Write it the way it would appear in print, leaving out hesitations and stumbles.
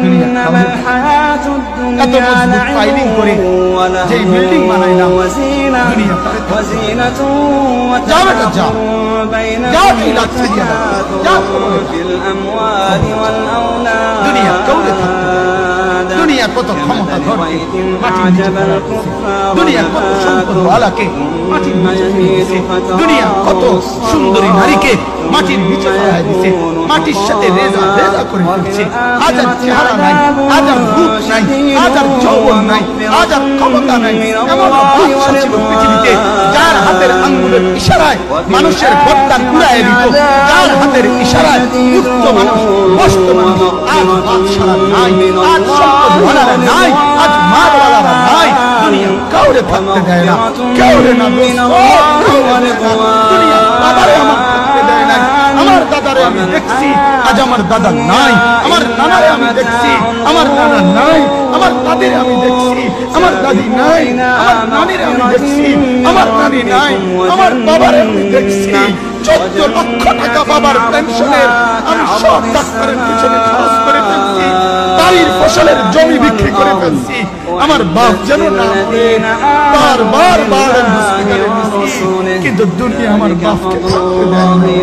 দুনিয়া এত মজবুত ফাইলিং করে যে বিল্ডিং বানাইলাম, দুনিয়া যা বেটা যা, যা তুই রাত্রে দিয়া যা, দুনিয়া কৌরে থাকতে, দুনিয়া কত ক্ষমতা ধরকে মাটির নিচে ফেলাইছে, দুনিয়া কত সম্পদ ওয়ালাকে মাটির নিচে ফেলাইছে, দুনিয়া কত সুন্দরী নারীকে মাটির নিচে ফেলাই দিছে, মাটির সাথে রেজা রেজা করে ফেলছে। আজ আর চেহারা নাই, আজ আর রূপ নাই, আজ আর যৌবন নাই, আজ আর ক্ষমতা নাই। এমন বাদশা ছিল পৃথিবীতে যার হাতের আঙ্গুলের ইশারায় মানুষের গর্দান উড়ায় দিত, যার হাতের ইশারায় উঠত মানুষ, বসত মানুষ। আজ বাদশারা নাই, আজ সম্পদওয়ালারা নাই, আজ মালওয়ালারা নাই। দুনিয়া কাউরে থাকতে দেয় না, কাউরে না দোস্ত, দুনিয়া বাবারে আমার থাকতে দেয় না। আমার দাদারে আমি দেখছি, আজ আমার দাদা নাই। আমার নানারে আমি দেখছি, আমার নানা নাই। আমার দাদিরে আমি দেখছি, আমার দাদি নাই। আমার নানিরে আমি দেখছি, আমার নানি নাই। আমার বাবারে আমি দেখছি। 14 লক্ষ টাকা বাবার পেনশনের আমি সব ডাক্তারের পিছনে খরচ করে ফেলছি, বাড়ির ফসলের জমি বিক্রি করে ফেলছি। আমার বাপ যেন না মরে বারবার হসপিটালে গেছি, কিন্তু দুনিয়া আমার বাপকে থাকতে দেয় না।